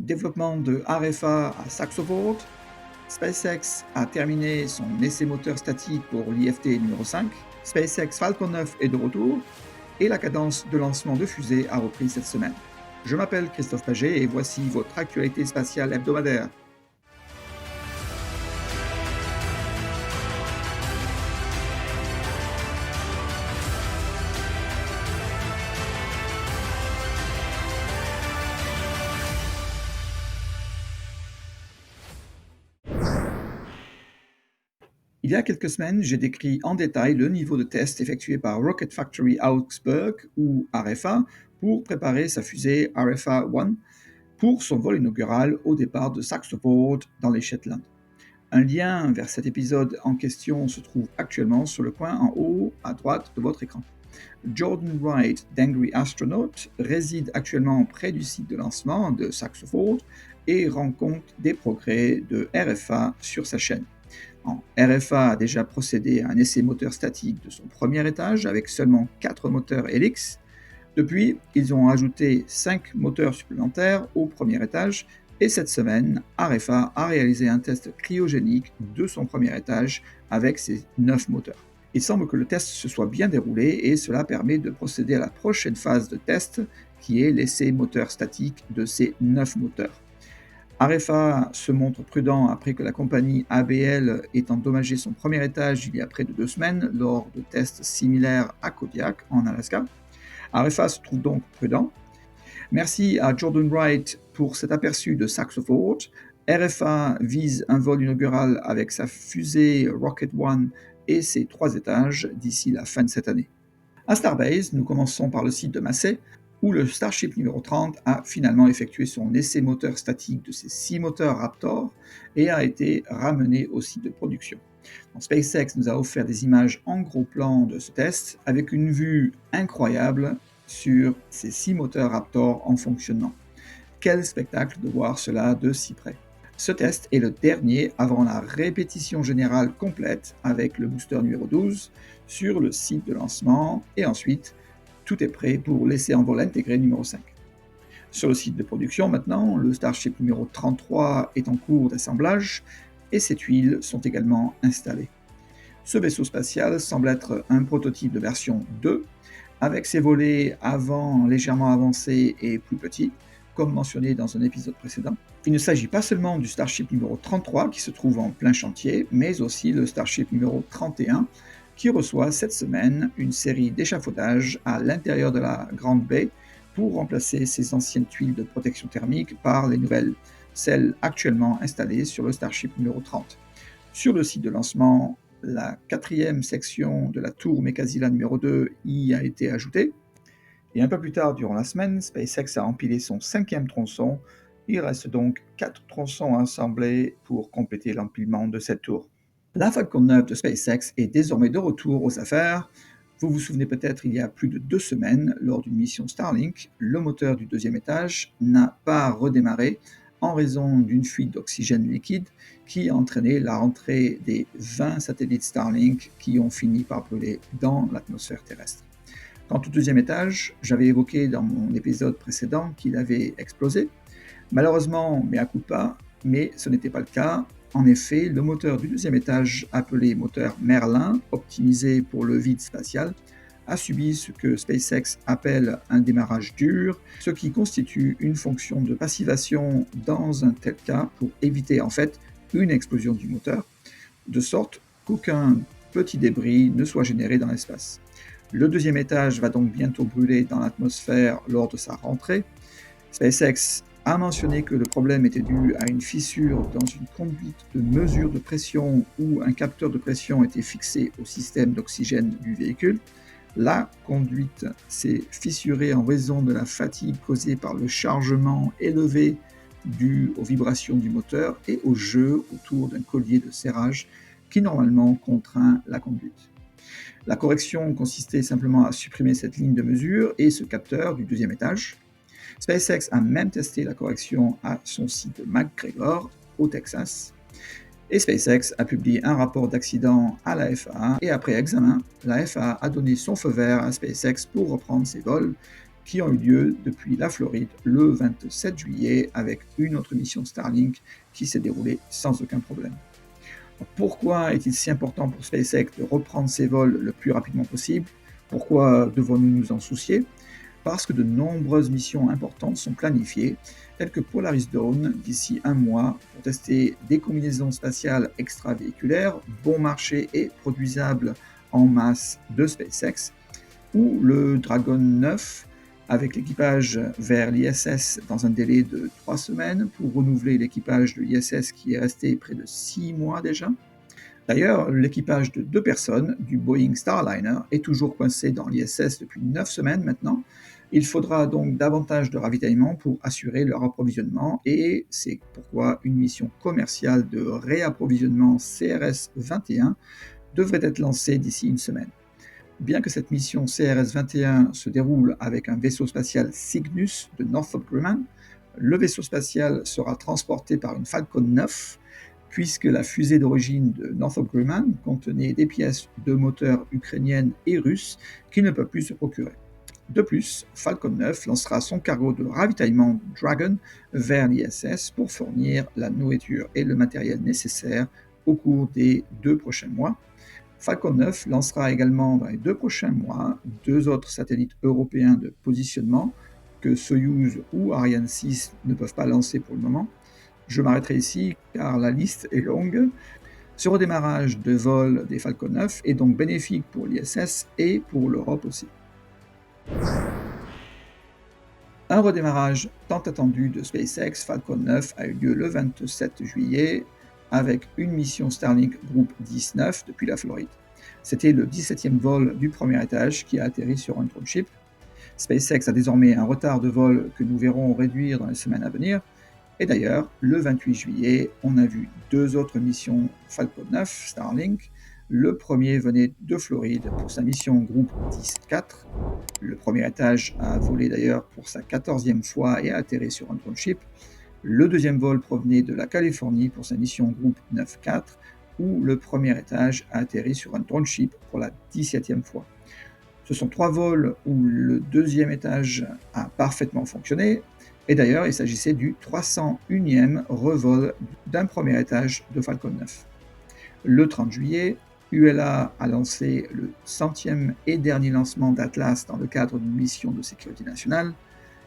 développement de RFA à Saxoford, SpaceX a terminé son essai moteur statique pour l'IFT numéro 5, SpaceX Falcon 9 est de retour, et la cadence de lancement de fusée a repris cette semaine. Je m'appelle Christophe Paget et voici votre actualité spatiale hebdomadaire. Il y a quelques semaines, j'ai décrit en détail le niveau de test effectué par Rocket Factory Augsburg, ou RFA, pour préparer sa fusée RFA-1 pour son vol inaugural au départ de Saxoford dans les Shetland. Un lien vers cet épisode en question se trouve actuellement sur le coin en haut à droite de votre écran. Jordan Wright d'Angry Astronaut réside actuellement près du site de lancement de Saxoford et rend compte des progrès de RFA sur sa chaîne. RFA a déjà procédé à un essai moteur statique de son premier étage avec seulement 4 moteurs Helix. Depuis, ils ont ajouté 5 moteurs supplémentaires au premier étage et cette semaine, RFA a réalisé un test cryogénique de son premier étage avec ses 9 moteurs. Il semble que le test se soit bien déroulé et cela permet de procéder à la prochaine phase de test qui est l'essai moteur statique de ces 9 moteurs. RFA se montre prudent après que la compagnie ABL ait endommagé son premier étage il y a près de 2 semaines lors de tests similaires à Kodiak en Alaska. RFA se trouve donc prudent. Merci à Jordan Wright pour cet aperçu de Saxoford. RFA vise un vol inaugural avec sa fusée Rocket One et ses 3 étages d'ici la fin de cette année. À Starbase, nous commençons par le site de Massey, où le Starship numéro 30 a finalement effectué son essai moteur statique de ses 6 moteurs Raptor et a été ramené au site de production. SpaceX nous a offert des images en gros plan de ce test avec une vue incroyable sur ces 6 moteurs Raptor en fonctionnement. Quel spectacle de voir cela de si près! Ce test est le dernier avant la répétition générale complète avec le booster numéro 12 sur le site de lancement et ensuite tout est prêt pour l'essai en vol intégré numéro 5. Sur le site de production maintenant, le Starship numéro 33 est en cours d'assemblage et ses tuiles sont également installées. Ce vaisseau spatial semble être un prototype de version 2 avec ses volets avant légèrement avancés et plus petits, comme mentionné dans un épisode précédent. Il ne s'agit pas seulement du Starship numéro 33 qui se trouve en plein chantier, mais aussi le Starship numéro 31 qui reçoit cette semaine une série d'échafaudages à l'intérieur de la grande baie pour remplacer ses anciennes tuiles de protection thermique par les nouvelles, celles actuellement installées sur le Starship numéro 30. Sur le site de lancement, la 4e section de la tour Mekazila numéro 2 y a été ajoutée. Et un peu plus tard durant la semaine, SpaceX a empilé son 5e tronçon. Il reste donc 4 tronçons à assembler pour compléter l'empilement de cette tour. La Falcon 9 de SpaceX est désormais de retour aux affaires. Vous vous souvenez peut-être, il y a plus de 2 semaines, lors d'une mission Starlink, le moteur du 2e étage n'a pas redémarré en raison d'une fuite d'oxygène liquide qui a entraîné la rentrée des 20 satellites Starlink qui ont fini par brûler dans l'atmosphère terrestre. Quant au 2e étage, j'avais évoqué dans mon épisode précédent qu'il avait explosé. Malheureusement, mea culpa, mais ce n'était pas le cas. En effet, le moteur du 2e étage, appelé moteur Merlin, optimisé pour le vide spatial, a subi ce que SpaceX appelle un démarrage dur, ce qui constitue une fonction de passivation dans un tel cas pour éviter en fait une explosion du moteur, de sorte qu'aucun petit débris ne soit généré dans l'espace. Le 2e étage va donc bientôt brûler dans l'atmosphère lors de sa rentrée. SpaceX a mentionné que le problème était dû à une fissure dans une conduite de mesure de pression où un capteur de pression était fixé au système d'oxygène du véhicule. La conduite s'est fissurée en raison de la fatigue causée par le chargement élevé dû aux vibrations du moteur et au jeu autour d'un collier de serrage qui normalement contraint la conduite. La correction consistait simplement à supprimer cette ligne de mesure et ce capteur du 2e étage. SpaceX a même testé la correction à son site de McGregor, au Texas. Et SpaceX a publié un rapport d'accident à la FAA et après examen, la FAA a donné son feu vert à SpaceX pour reprendre ses vols qui ont eu lieu depuis la Floride le 27 juillet avec une autre mission Starlink qui s'est déroulée sans aucun problème. Pourquoi est-il si important pour SpaceX de reprendre ses vols le plus rapidement possible? Pourquoi devons-nous nous en soucier? Parce que de nombreuses missions importantes sont planifiées, telles que Polaris Dawn d'ici un mois pour tester des combinaisons spatiales extravéhiculaires, bon marché et produisables en masse de SpaceX, ou le Dragon 9 avec l'équipage vers l'ISS dans un délai de 3 semaines pour renouveler l'équipage de l'ISS qui est resté près de 6 mois déjà. D'ailleurs, l'équipage de 2 personnes du Boeing Starliner est toujours coincé dans l'ISS depuis 9 semaines maintenant. Il faudra donc davantage de ravitaillement pour assurer leur approvisionnement et c'est pourquoi une mission commerciale de réapprovisionnement CRS-21 devrait être lancée d'ici une semaine. Bien que cette mission CRS-21 se déroule avec un vaisseau spatial Cygnus de Northrop Grumman, le vaisseau spatial sera transporté par une Falcon 9, puisque la fusée d'origine de Northrop Grumman contenait des pièces de moteurs ukrainiennes et russes qui ne peuvent plus se procurer. De plus, Falcon 9 lancera son cargo de ravitaillement Dragon vers l'ISS pour fournir la nourriture et le matériel nécessaires au cours des 2 prochains mois. Falcon 9 lancera également dans les 2 prochains mois 2 autres satellites européens de positionnement que Soyouz ou Ariane 6 ne peuvent pas lancer pour le moment. Je m'arrêterai ici car la liste est longue. Ce redémarrage de vol des Falcon 9 est donc bénéfique pour l'ISS et pour l'Europe aussi. Un redémarrage tant attendu de SpaceX Falcon 9 a eu lieu le 27 juillet avec une mission Starlink Group 19 depuis la Floride. C'était le 17e vol du premier étage qui a atterri sur un drone ship. SpaceX a désormais un retard de vol que nous verrons réduire dans les semaines à venir. Et d'ailleurs, le 28 juillet, on a vu 2 autres missions Falcon 9 Starlink. Le premier venait de Floride pour sa mission Group 10-4. Le premier étage a volé d'ailleurs pour sa 14e fois et a atterri sur un drone ship. Le deuxième vol provenait de la Californie pour sa mission Group 9-4, où le premier étage a atterri sur un drone ship pour la 17e fois. Ce sont 3 vols où le deuxième étage a parfaitement fonctionné, et d'ailleurs il s'agissait du 301e revol d'un premier étage de Falcon 9. Le 30 juillet, ULA a lancé le 100e et dernier lancement d'Atlas dans le cadre d'une mission de sécurité nationale.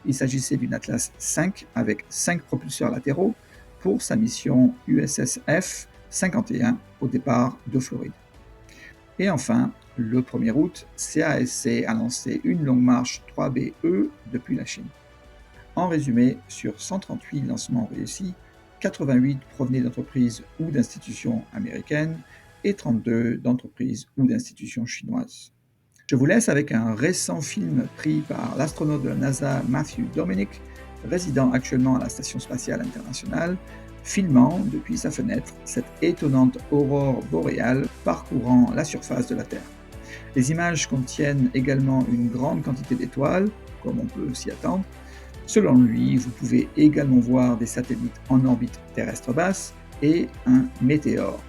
Il s'agissait d'une Atlas 5 avec 5 propulseurs latéraux pour sa mission USSF 51 au départ de Floride. Et enfin, le 1er août, CASC a lancé une longue marche 3BE depuis la Chine. En résumé, sur 138 lancements réussis, 88 provenaient d'entreprises ou d'institutions américaines et 32 d'entreprises ou d'institutions chinoises. Je vous laisse avec un récent film pris par l'astronaute de la NASA Matthew Dominic, résident actuellement à la Station spatiale internationale, filmant depuis sa fenêtre cette étonnante aurore boréale parcourant la surface de la Terre. Les images contiennent également une grande quantité d'étoiles, comme on peut s'y attendre. Selon lui, vous pouvez également voir des satellites en orbite terrestre basse et un météore.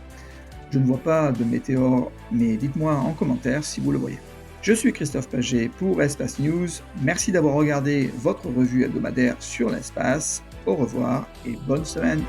Je ne vois pas de météore, mais dites-moi en commentaire si vous le voyez. Je suis Christophe Paget pour Espace News. Merci d'avoir regardé votre revue hebdomadaire sur l'espace. Au revoir et bonne semaine.